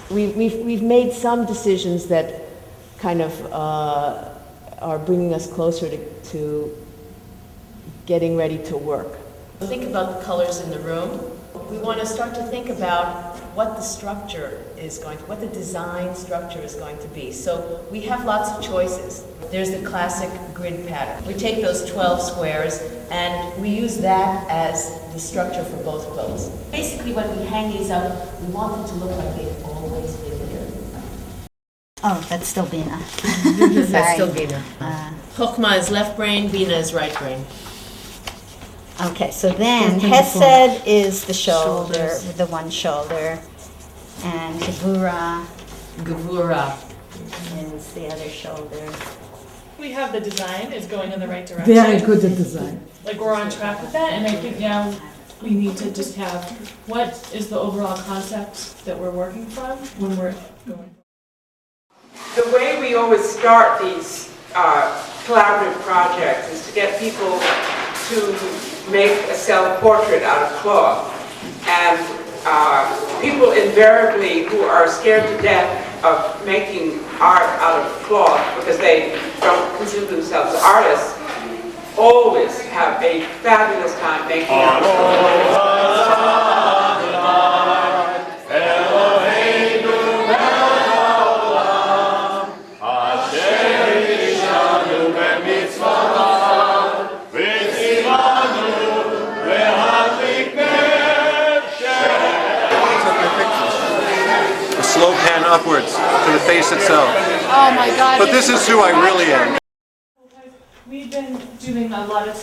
we've made some decisions that kind of are bringing us closer to getting ready to work. Think about the colors in the room. We want to start to think about what the structure is going to, what the design structure is going to be. So we have lots of choices. There's the classic grid pattern. We take those 12 squares and we use that as the structure for both quilts. Basically, when we hang these up, we want them to look like they've always been here. Oh, that's still Bina. That's still Bina. Chokhmah is left brain, Bina is right brain. Okay, so then Chesed is the shoulder, the one shoulder, and Gevurah is the other shoulder. We have the design is going in the right direction. Very good at design. Like we're on track with that, and I think now we need to just have what is the overall concept that we're working from when we're going. The way we always start these collaborative projects is to get people to make a self-portrait out of cloth. And people invariably who are scared to death of making art out of cloth because they don't consider themselves artists always have a fabulous time making it out of cloth. Slow pan upwards to the face itself. Oh my God! But this is who I really am. We've been spending a lot of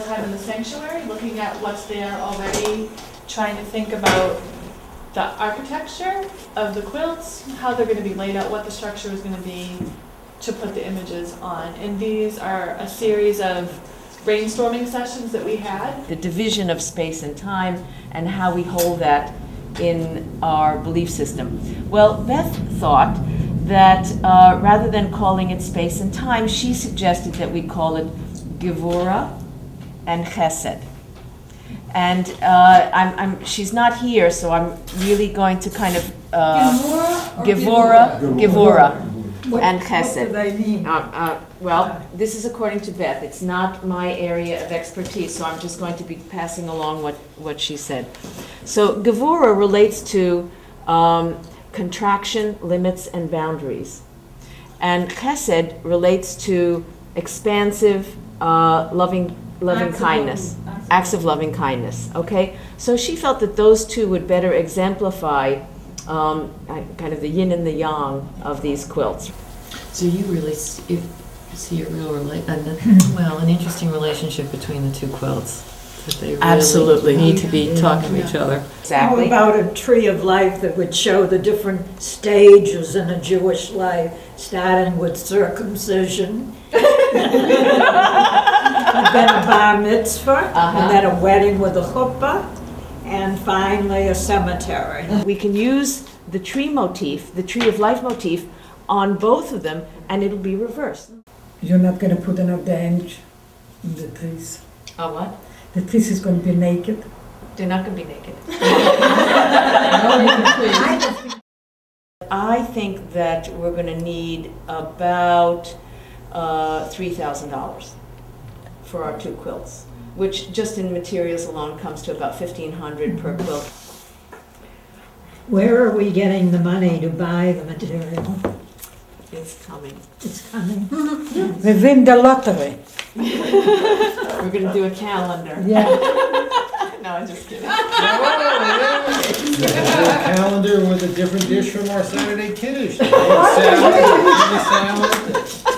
time in the sanctuary, looking at what's there already, trying to think about the architecture of the quilts, how they're going to be laid out, what the structure is going to be to put the images on. And these are a series of brainstorming sessions that we had. The division of space and time and how we hold that in our belief system. Well, Beth thought that rather than calling it space and time, she suggested that we call it Gevurah and Chesed. And she's not here, so I'm really going to kind of Gevurah and Chesed. What do they mean? Well, this is according to Beth. It's not my area of expertise, so I'm just going to be passing along what she said. So Gevurah relates to contraction, limits, and boundaries. And Chesed relates to expansive, loving kindness, acts of loving kindness. Okay? So she felt that those two would better exemplify kind of the yin and the yang of these quilts. So you really see a real an interesting relationship between the two quilts. That they really Absolutely. need to be talking to each other. Exactly. How about a tree of life that would show the different stages in a Jewish life, starting with circumcision, and then a bar mitzvah, and then a wedding with a chuppah, and finally a cemetery. We can use the tree motif, the tree of life motif, on both of them, and it'll be reversed. You're not going to put enough damage in the trees. Oh, what? The trees is going to be naked. They're not going to be naked. I think that we're going to need about $3,000 for our two quilts, which just in materials alone comes to about $1,500 per quilt. Where are we getting the money to buy the material? It's coming. It's coming. We win the lottery. We're going to do a calendar. Yeah. No, I'm just kidding. A calendar with a different dish from our Saturday Kiddush. Salad,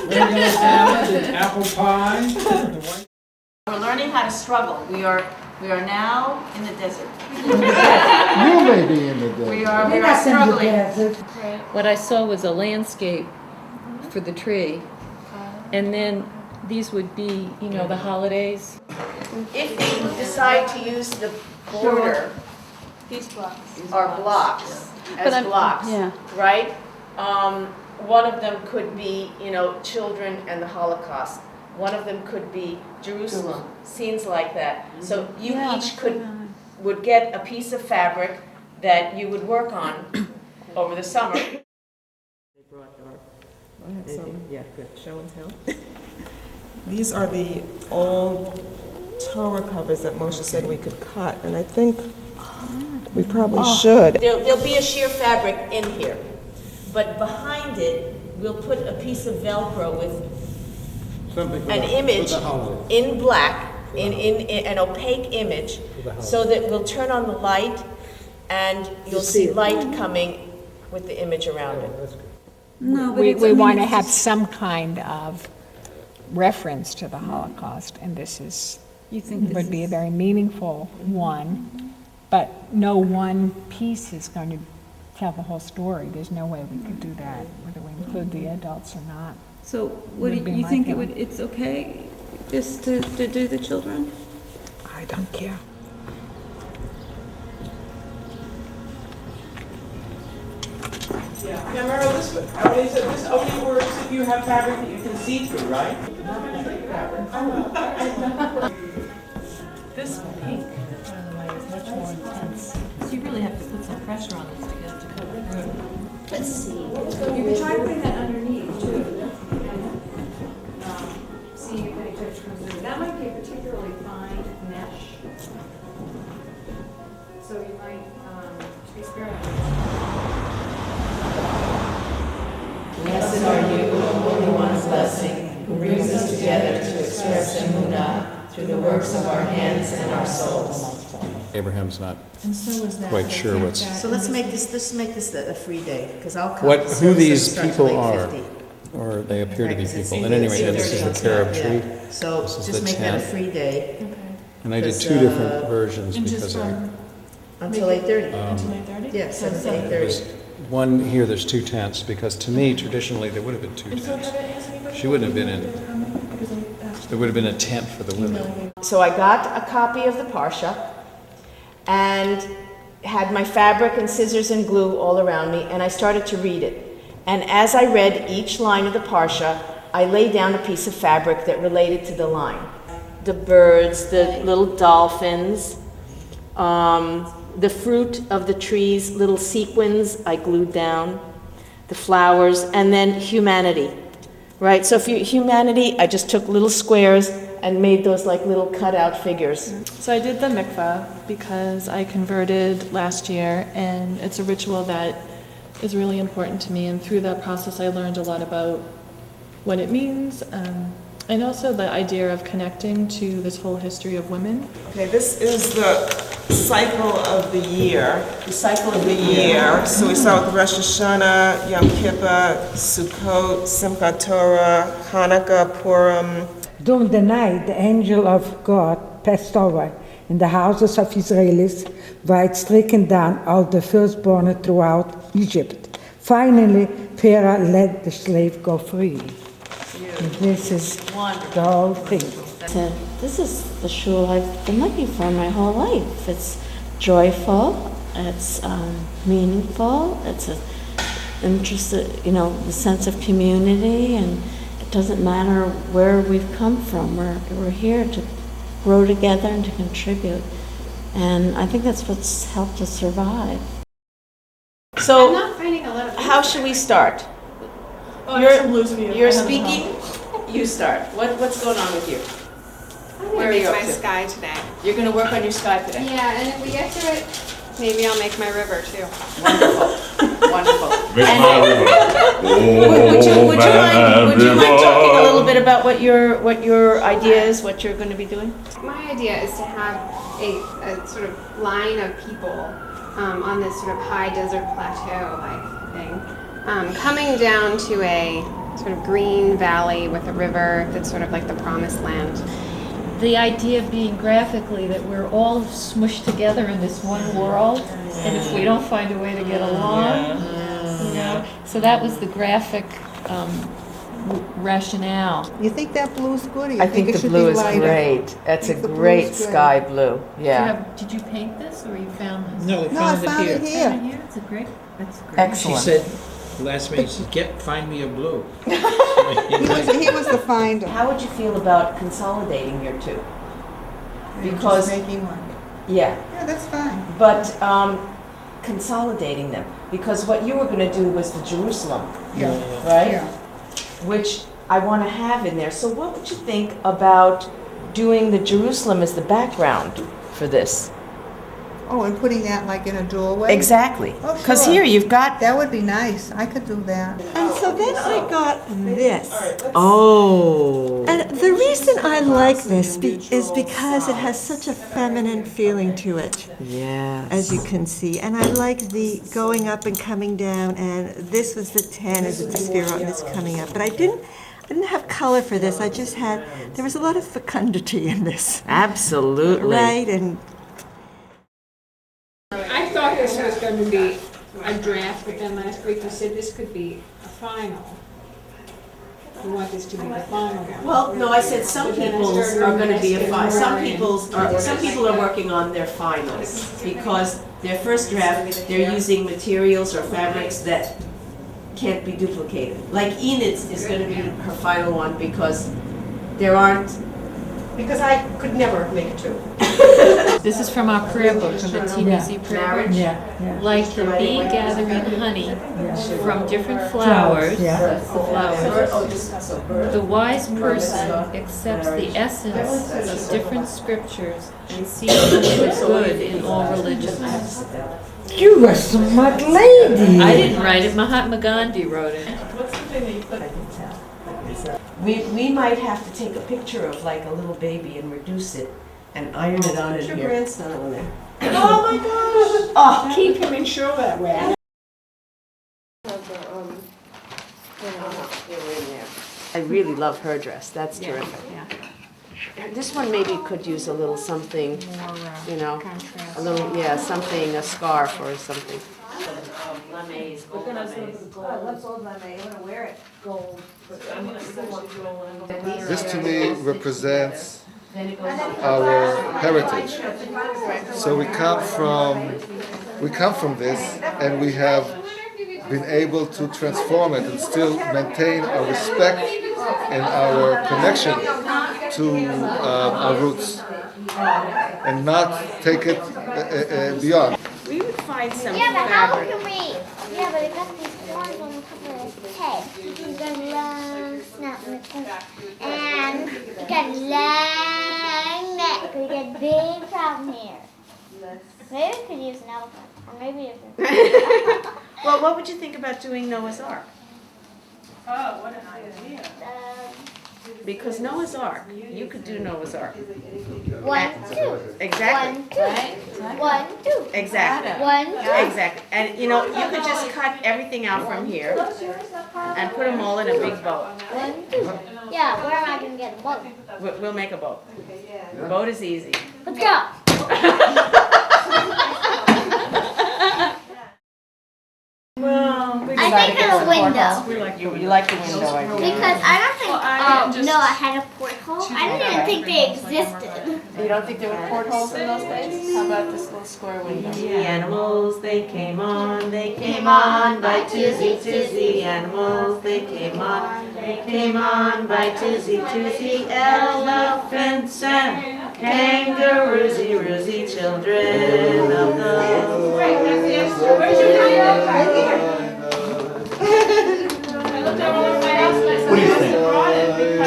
regular salad, and apple pie. We're learning how to struggle. We are now in the desert. You may be in the day. We are struggling. What I saw was a landscape for the tree, and then these would be, the holidays. If we decide to use the border, These blocks are blocks, yeah. right? One of them could be, children and the Holocaust. One of them could be Jerusalem, scenes like that. So you each would get a piece of fabric that you would work on, over the summer. They brought our, yeah, good, show and tell. These are the old Torah covers that Moshe said we could cut, and I think we probably should. There'll be a sheer fabric in here, but behind it, we'll put a piece of Velcro with an image in black, in an opaque image, so that we'll turn on the light and you'll see light coming with the image around it. No, but we want to have some kind of reference to the Holocaust, and this is, would be a very meaningful one, but no one piece is going to tell the whole story. There's no way we could do that, whether we include the adults or not. So what do you think it's okay just to do the children? I don't care. Yeah, Mara, this only works if you have fabric that you can see through, right? This pink, by the way, is much more intense. So you really have to put some pressure on this to get it to come through. Let's see. You can try putting that underneath too. See if any touch comes through. That might be a particularly fine mesh. So you might experiment. Blessed are you, O Holy One's blessing, who brings us together to express Emunah through the works of our hands and our souls. Abraham's not And so was that. quite sure what's, So let's make this a free day, because I'll come. who these people are, or they appear to be people. At any rate, this is the carob tree. So This is just the make that a tent. free day And I did Because, two different versions And just because I, from until 8:30. until 8:30? Yeah, 7 to there's 8:30. one here, there's two tents, because to me, traditionally, there would have been two And so tents. has anybody? She wouldn't have been in, Because I asked. there would have been a tent for the women. So I got a copy of the Parsha and had my fabric and scissors and glue all around me, and I started to read it. And as I read each line of the Parsha, I laid down a piece of fabric that related to the line. The birds, the little dolphins, the fruit of the trees, little sequins I glued down, the flowers, and then humanity, right? So if humanity, I just took little squares and made those like little cutout figures. So I did the mikvah because I converted last year, and it's a ritual that is really important to me. And through that process, I learned a lot about what it means, and also the idea of connecting to this whole history of women. Okay, this is the cycle of the year. The cycle of The year. So we start with Rosh Hashanah, Yom Kippur, Sukkot, Simchat Torah, Hanukkah, Purim. During the night, the angel of God passed over in the houses of Israelis, where it stricken down all the firstborn throughout Egypt. Finally, Pharaoh let the slave go free. And this is the whole thing. This is the shul I've been looking for my whole life. It's joyful, it's meaningful, it's a interested, the sense of community, and it doesn't matter where we've come from. We're here to grow together and to contribute, and I think that's what's helped us survive. So, I'm not finding a lot of how should we start? Oh, there's some blues for you. You're I have speaking. You start. What's going on with you? Where are you up my to? sky today. You're going to work on your sky today. Yeah, and if we get to it, maybe I'll make my river too. Wonderful. Make And my river. would you mind talking a little bit about what your idea is, what you're going to be doing? My idea is to have a sort of line of people on this sort of high desert plateau-like thing, coming down to a sort of green valley with a river that's sort of like the promised land. The idea being graphically that we're all smushed together in this one world, and if we don't find a way to get along, so that was the graphic rationale. You think that blue's good? Or you I think it the should blue be is lighter? great. That's a think the blue great is great. sky blue. Yeah. Did you paint this, or you found this? No, we No, I found found it it here. here. Here, it's a great. That's great. She Excellent. said, last minute, she said, find me a blue. He was the finder. How would you feel about consolidating your two? Because making one. Yeah, Yeah, that's fine. but consolidating them. because what you were going to do was the Jerusalem, Yeah. right? Yeah. Which I want to have in there. So what would you think about doing the Jerusalem as the background for this? Oh, and putting that like in a doorway? Exactly. Oh, Because sure. here you've got... That would be nice. I could do that. And so then I got this. Oh. And the reason I like this is because it has such a feminine feeling to it, Yes. as you can see. And I like the going up and coming down, and this was the 10 as the Sefirot, and it's coming up. But I didn't have color for this. I just had, there was a lot of fecundity in this. Absolutely. Right, and I thought this was going to be a draft, but then last week you said this could be a final. You want this to be the final one. Well, no, I said some But then I people's started are going to be a messing Some around. people are working on their finals because their first draft they're using materials or fabrics that can't be duplicated. Like Enid's is going to be her final one because there aren't. Because I could never make two. This is from our prayer book, from the TBC prayer book. Yeah. Like the bee gathering honey from different flowers, Yeah. the wise person accepts the essence of different scriptures and sees the good in all religions. You were a smart lady. I didn't write it, Mahatma Gandhi wrote it. What's the thing that you put? We might have to take a picture of like a little baby and reduce it and iron it on in put your here. grandson on there. Oh my gosh! Oh, keep him in show that way. I really love her dress. That's terrific. This one maybe could use a little something, you know, a little, yeah, something, a scarf or something. This to me represents our heritage. So we come from this, and we have been able to transform it and still maintain our respect and our connection to our roots, and not take it beyond. We would find some Yeah, but how fabric. can we? Yeah, but it got these thorns on the top of his head. He's got a long snout and he got a long neck. We got big problem here. Maybe we could use an elephant, or maybe different. Well, what would you think about doing Noah's Ark? Oh, what an idea. Because Noah's Ark, you could do Noah's Ark. 1, 2. Exactly. 1, 2. 1, 2. Exactly. 1, 2. Exactly. And you know, you could just cut everything out from here and put them all in a big boat. 1, 2. Yeah, where am I going to get a boat? We'll make a boat. The boat is easy. Let's go. Well, I think of the window. You like the window idea. Because I don't think Well, I just- Noah had a porthole. I didn't even think they existed. You don't think there were portholes in those days? How about this little square window? The animals, they came on by twosy, twosy. Animals, they came on by twosy, twosy. Elephants and kangaroosy, rosy children of the... What do you think?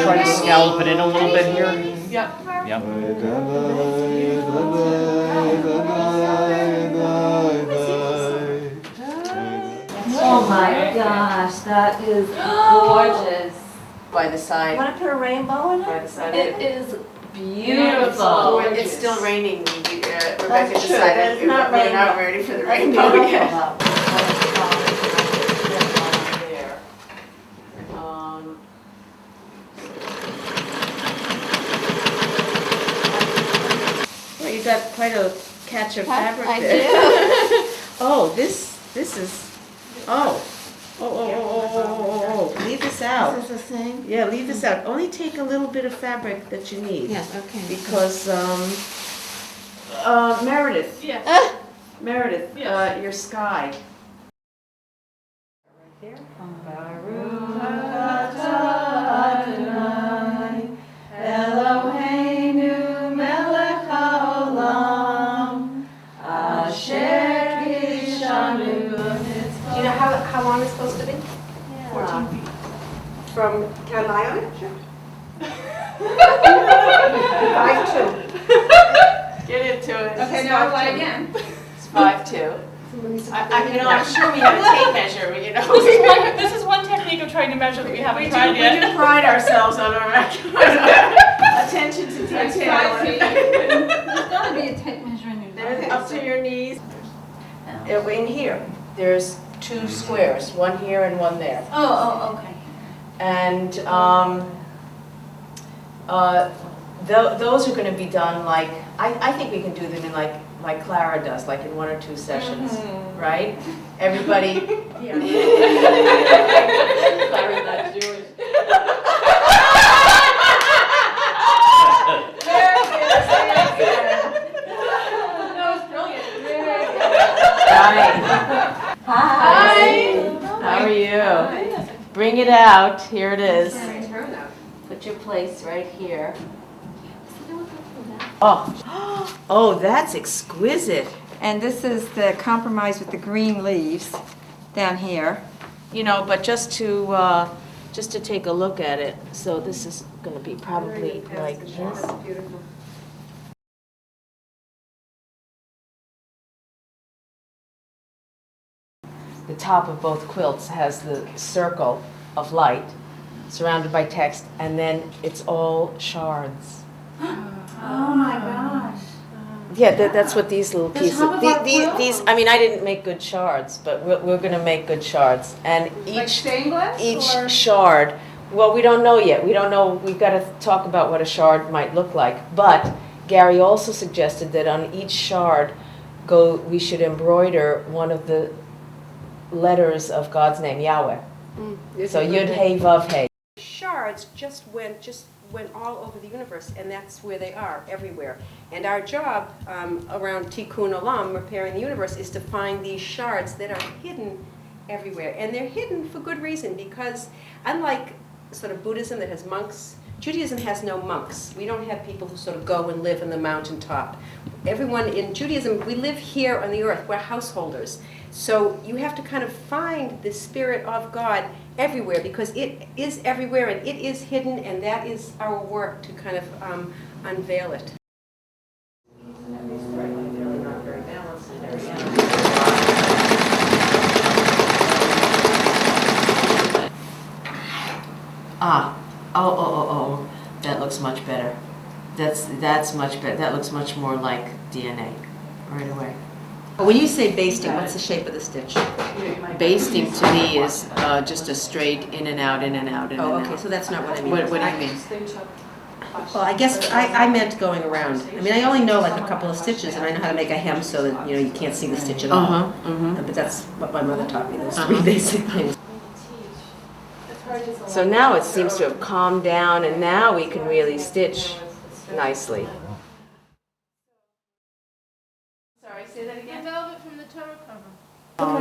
Try to scallop it in a little bit here? Yep. Yep. Oh my gosh, that is gorgeous. By the side. Want to put a rainbow in By it? the side. It is beautiful. It's still raining. Rebecca That's true, decided but it's not we're not rainbow. ready for the That's rainbow beautiful, yet. though. There. Well, you got quite a catch of fabric I there. do. Oh, this is, oh. Oh. Leave this out. This is the thing. Yeah, leave this out. Only take a little bit of fabric that you need. Yeah, okay. Because, Meredith. Yes. Meredith, Yes. your sky. Eloheinu melech haolam, asher kishanu From, can I lie on it? Sure. 5'2". Get into it. Okay, now now lie lie again. It's 5'2". I'm sure we have a tape measure, This is one technique of trying to measure that we haven't tried yet. We do pride ourselves on our attention to detail. There's gotta be a tape measure in your Then up to your knees. In here, there's 2 squares, one here and one there. Oh, okay. And those are going to be done like, I think we can do them in like Clara does, like in 1 or 2 sessions, right? Everybody. Clara's not Jewish. Right. Hi. How are you? Bring it out. Here it is. Put your place right here. Oh, that's exquisite. And this is the compromise with the green leaves down here. You know, but just to take a look at it. So this is going to be probably like this. The top of both quilts has the circle of light surrounded by text, and then it's all shards. Oh my gosh. Yeah, that's what these little pieces. These. I mean, I didn't make good shards, but we're going to make good shards. And each shard. Well, we don't know yet. We don't know. We've got to talk about what a shard might look like. But Gary also suggested that on each shard, we should embroider one of the letters of God's name, Yahweh. So Yud Hey Vav Hey. Shards just went all over the universe, and that's where they are, everywhere. And our job around Tikkun Olam, repairing the universe, is to find these shards that are hidden everywhere. And they're hidden for good reason, because unlike sort of Buddhism that has monks, Judaism has no monks. We don't have people who sort of go and live on the mountaintop. Everyone in Judaism, we live here on the earth. We're householders. So you have to kind of find the Spirit of God everywhere, because it is everywhere and it is hidden, and that is our work to kind of unveil it. Oh, that looks much better. That's much better. That looks much more like DNA right away. When you say basting, what's the shape of the stitch? Basting to me is just a straight in and out, in and out, in and out. Okay, so that's not what I mean. What do you mean? Well, I guess I meant going around. I mean, I only know like a couple of stitches, and I know how to make a hem so that you can't see the stitch at all. But that's what my mother taught me, those 3 basic things. So now it seems to have calmed down, and now we can really stitch nicely. Sorry, say that again. Velvet from the Torah cover.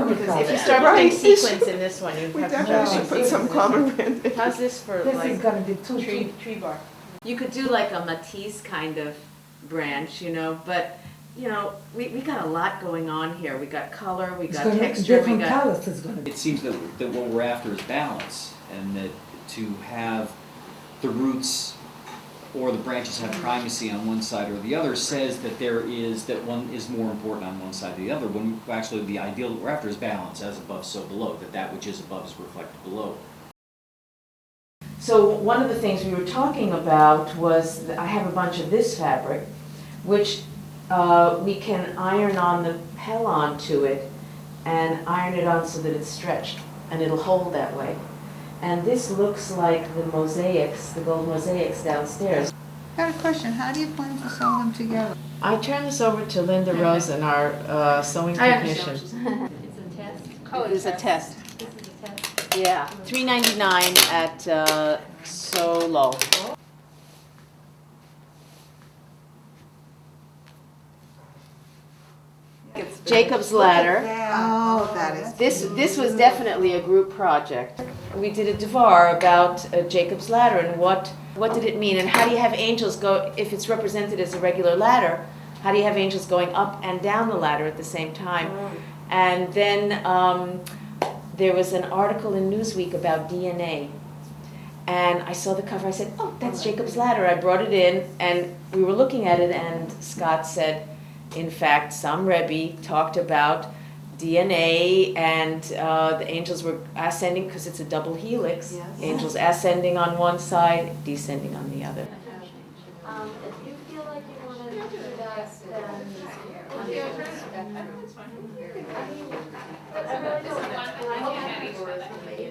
Because if you start putting sequins in this one, you have to put some common print. How's this for This like is gonna be tree bark? You could do like a Matisse kind of branch, but we got a lot going on here. We got color, we got texture, different colors is gonna be. It seems that what we're after is balance, and that to have the roots or the branches have primacy on one side or the other says that that one is more important on one side or the other, when actually the ideal that we're after is balance, as above so below, that which is above is reflected below. So one of the things we were talking about was that I have a bunch of this fabric, which we can iron on the pellon to it and iron it on so that it's stretched, and it'll hold that way. And this looks like the mosaics, the gold mosaics downstairs. I got a question. How do you plan to sew them together? I turn this over to Linda Rosen, our sewing technician. It's a test. It's a test. Yeah, $3.99 at Solo. Jacob's Ladder. Oh, that is. This was definitely a group project. We did a devar about Jacob's Ladder and what did it mean, and how do you have angels go, if it's represented as a regular ladder, how do you have angels going up and down the ladder at the same time? And then there was an article in Newsweek about DNA. And I saw the cover, I said, oh, that's Jacob's Ladder. I brought it in, and we were looking at it, and Scott said, in fact, some Rebbe talked about DNA, and the angels were ascending, because it's a double helix. Yes. Angels ascending on one side, descending on the other. If you feel like you want to do that, then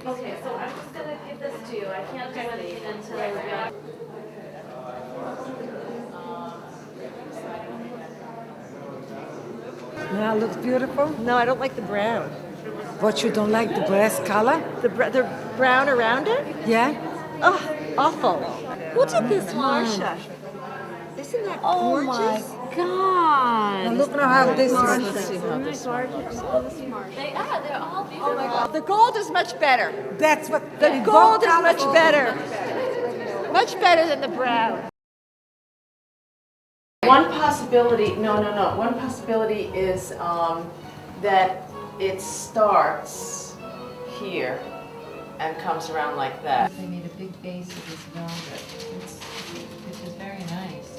okay, so I'm just gonna give this to you. I can't do anything until I get. Now it looks beautiful. No, I don't like the brown. What, you don't like the brass color? The brown around it? Yeah. Oh, awful. Who did this, Marcia? Isn't that gorgeous? Oh my God! Now look now how this is. They are, they're all beautiful. Oh my God. The gold is much better. That's what The gold is much better. Much better than the brown. One possibility, one possibility is that it starts here and comes around like that. They made a big base of this velvet, which is very nice.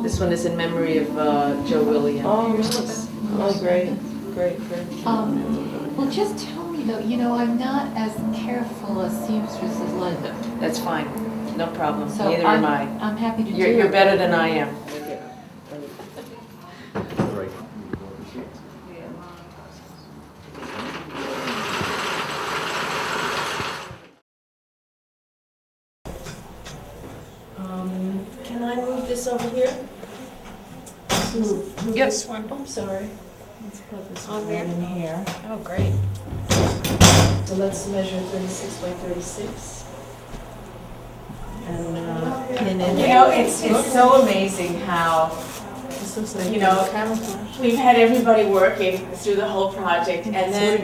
This one is in memory of Joe Williams. Oh, nice. Oh, great. Well, just tell me though, I'm not as careful a seamstress as Linda. That's fine, no problem. So Neither am I. I'm happy to do it. You're better than I am. Can I move this over here? Yes. Oh, I'm sorry. Let's put this one in here. Oh, great. So let's measure 36 by 36. And pin in. It's so amazing how, we've had everybody working through the whole project, and then at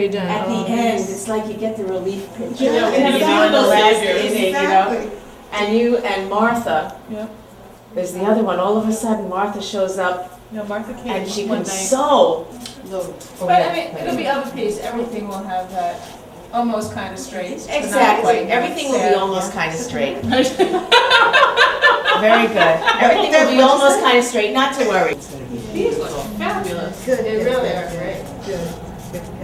the end, it's like you get the relief picture. Yeah, In the last inning, and you and Martha. Yeah. There's the other one. All of a sudden, Martha shows up. No, Martha came And she one can night. sew. But I mean, it'll be other piece. Everything will have that almost kind of straight. but not Exactly. quite. Everything will be Yeah. almost kind of straight. Very good. Everything will be almost kind of straight. Not to worry. These look fabulous. Good. They really are great.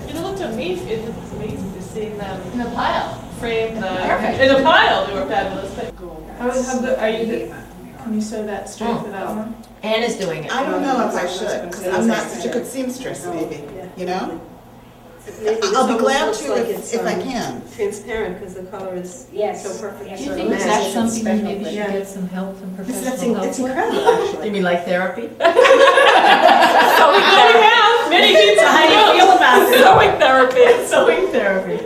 It looked amazing. It looks amazing to see them In the pile. frame the Perfect. in the pile. They were fabulous. But how good are you? Can you sew that straight without one? Anne is doing it. I don't know if I should, because I'm not such a good seamstress, maybe, you know? I'll be glad to if I can. Transparent, because the color is so perfect. Do you think that's something that maybe should get some help from professional help? It's incredible, actually. You mean like therapy? Many people. How do you feel about it? Sewing therapy. Sewing therapy.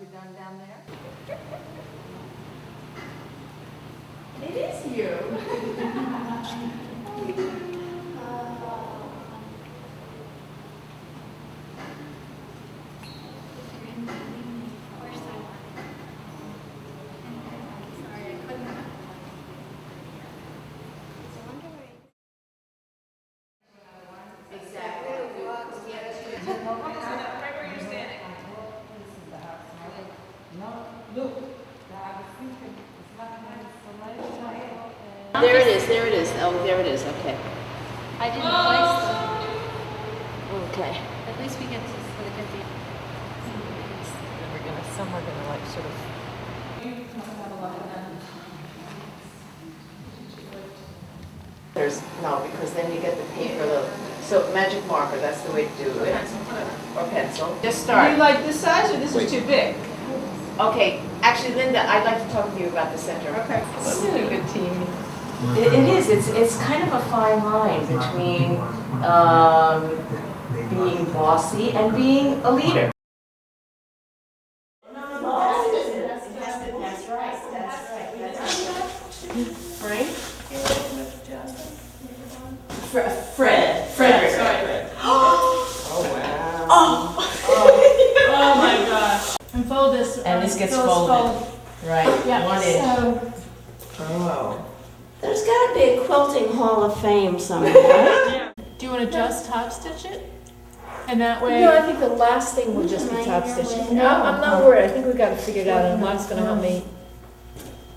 You're done down there? It is you. There it is, there it is. Oh, there it is, okay. I didn't place them. Okay. At least we get to look at the. Some are gonna like sort of. There's, no, because then you get the paper, so magic marker, that's the way to do it. Or pencil. Just Do start. you like this size or this is too big? Okay, actually, Linda, I'd like to talk to you about the center. Okay. This is a good team. It is. It's kind of a fine line between being bossy and being a leader. Frank? Frederick. Oh, wow. Oh my gosh. And fold this. And this gets so it's folded. Right, Yeah, 1 inch. so Oh. There's gotta be a quilting hall of fame somewhere, right? do you want to just top stitch it? And that way. No, I think the last thing will just be top stitching. No, I'm not worried. I think we got it figured out, and Mark's gonna help me.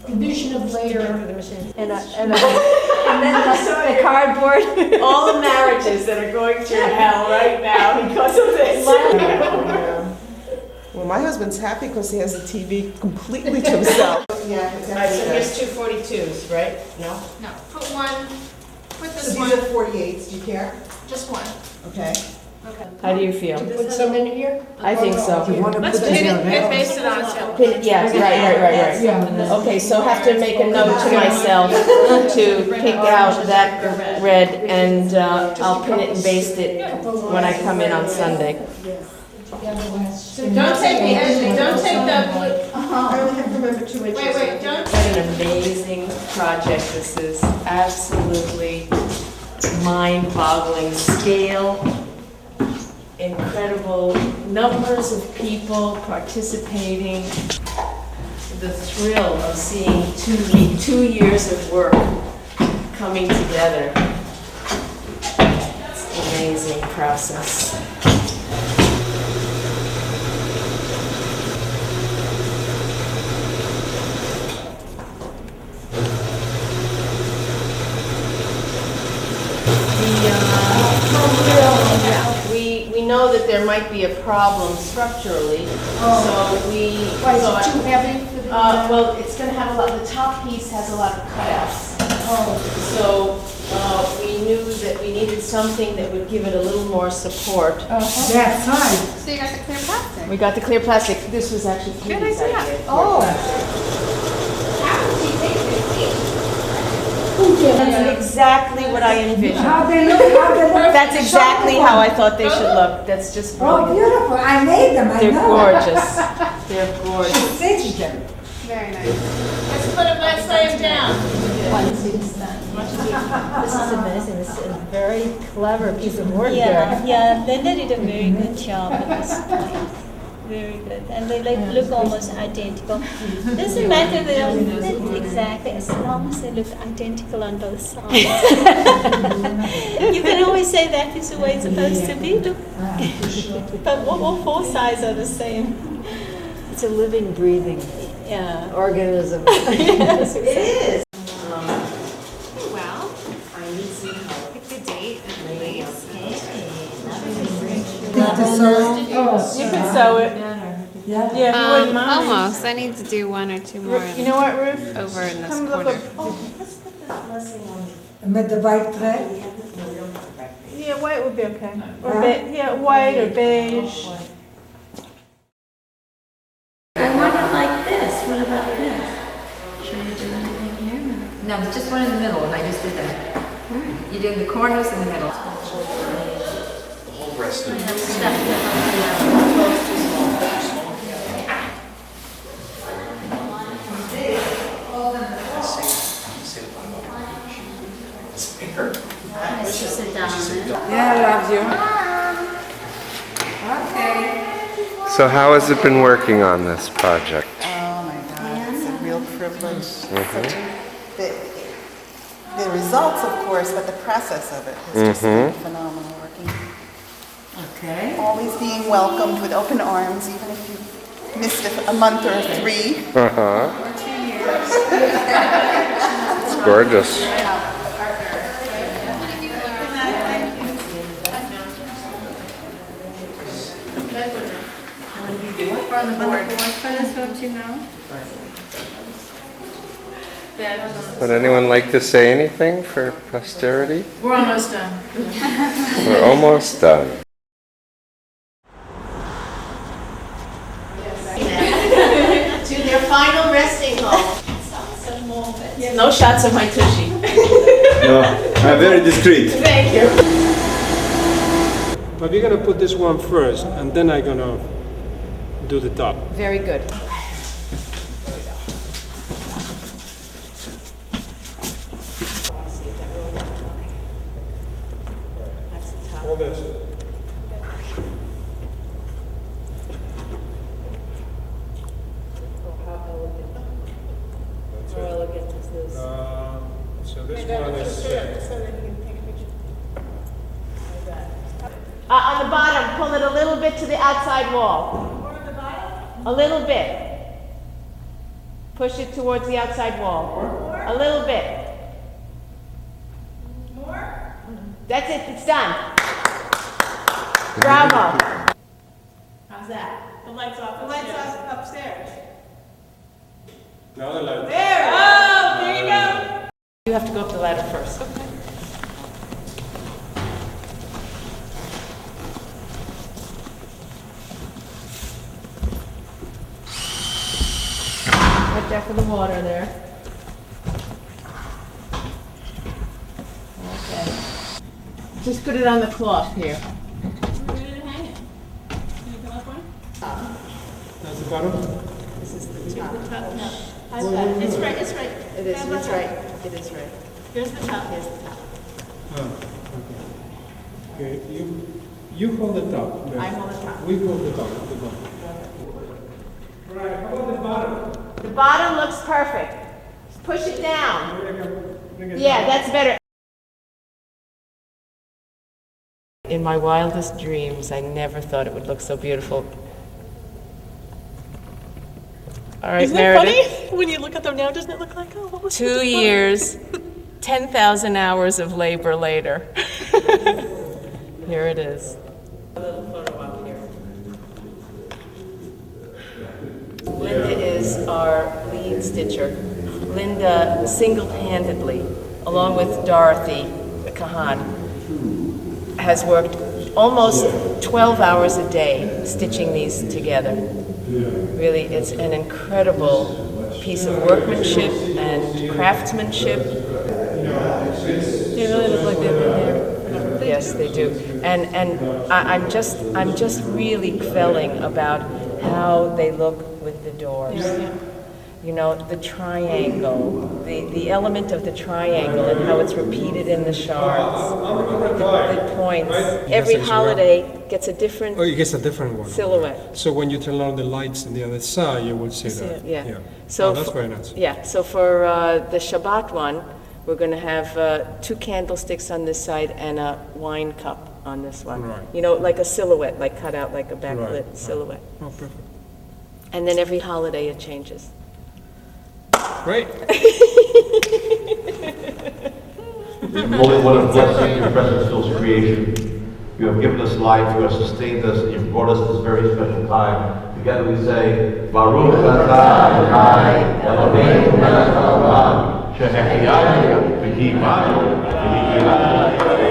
Condition of later. For the machine. And then the cardboard. All the marriages that are going through hell right now because of this. Well, my husband's happy because he has the TV completely to himself. Yeah, All right, so here's 2 42s, right? No? No, put one, put So this these one, are 48s, do you care? just one. Okay. Okay. How do you feel? Put some in here? I think so. Let's pin it and base it on Tim. Pin it, yeah, right. Yeah. Okay, so I have to make a note to myself to pick out that red, and I'll pin it and baste it when I come in on Sunday. Don't take the end, don't take the blue. I only have to remember 2 inches. Wait, don't. What an amazing project this is. Absolutely mind-boggling scale. Incredible numbers of people participating. The thrill of seeing 2 years of work coming together. It's an amazing process. We know that there might be a problem structurally, so we Why, is thought, it too heavy for the? well, it's going to have a lot. The top piece has a lot of cutouts, so we knew that we needed something that would give it a little more support. That side. So you got the clear plastic. We got the clear plastic. This was actually Good Katie's idea. idea. That's exactly what I envisioned. How they look, That's exactly how I thought they should look. That's just Oh, brilliant. beautiful. I made them, I They're know. gorgeous. They're She gorgeous. stitched them. Very nice. Let's lay them down. This is amazing. This is a very clever piece of work Yeah, Linda did a very good job with this. Very good. And they look almost identical. Doesn't matter, they don't fit exactly, as long as they look identical on both sides. You can always say that is the way it's supposed to be. Look. But all 4 sides are the same. It's a living, breathing organism. Yes, It is. Well, pick the date and place. You can sew it. Yeah. Yeah, if you wouldn't mind. Almost. I need to do 1 or 2 more. You know what, Ruth? Over in this Come look corner. up. Oh, let's put the blessing on. Met the white thread. Yeah, white would be okay. Or white or beige. I want it like this. What about this? Should I do anything here? No, there's just one in the middle, and I just did that. You did the corners in the middle. The whole rest of I should sit down on it. Yeah, I love you. Okay. So how has it been working on this project? Oh my God, it's a real privilege. Such the results, of course, but the process of it has just been phenomenal working. Okay. Always being welcomed with open arms, even if you missed a month or 3. Uh-huh. Or 2 years. It's gorgeous. We're on the board for this, don't you know? Would anyone like to say anything for posterity? We're almost done. We're almost done. To their final resting home. No shots of my tushy. No, I'm very discreet. Thank you. But we're gonna put this one first, and then I'm gonna do the top. Very good. All this. How elegant is this? So this one is set. On the bottom, pull it a little bit to the outside wall. A little bit. Push it towards the outside wall. A little bit. More? That's it, it's done. Bravo. How's that? The lights off. The lights off upstairs. Now the light. There. Oh, there you go. You have to go up the ladder first. Okay. Right there for the water there. Okay. Just put it on the cloth here. Where did it hang it? Can you come up one? That's the bottom? This is the top. The top. No. It's right. It's right. It is, it's right. It is right. Here's the top. Here's the top. Oh, okay. Okay, you hold the top. I hold the top. We hold the top, the bottom. Right, how about the bottom? The bottom looks perfect. Just push it down. Yeah, that's better. In my wildest dreams, I never thought it would look so beautiful. All right, Isn't Meredith. it funny? When you look at them now, doesn't it look like, oh, what was 2 years, 10,000 hours of labor later. Here it is. A little photo up here. Linda is our lead stitcher. Linda single-handedly, along with Dorothy Kahan, has worked almost 12 hours a day stitching these together. Really, it's an incredible piece of workmanship and craftsmanship. They really look like they've been there. Yes, they do. And I'm just really quelling about how they look with the doors. Yeah. You know, the triangle, the element of the triangle and how it's repeated in the shards, the points. Every holiday gets a different Oh, it gets a different one. silhouette. So when you turn on the lights on the other side, you will see that. Yeah. So Oh, that's very nice. Yeah. So for the Shabbat one, we're going to have 2 candlesticks on this side and a wine cup on this one. Right. You know, like a silhouette, like cut out like a backlit Right. silhouette. Oh, perfect. And then every holiday it changes. Great. Holy One of blessing, your presence fills creation. You have given us life, you have sustained us, and you've brought us this very special time. Together we say, Baruch atah Adonai Eloheinu melech haolam, she'ehyanu v'kiyimanu v'hikiranu.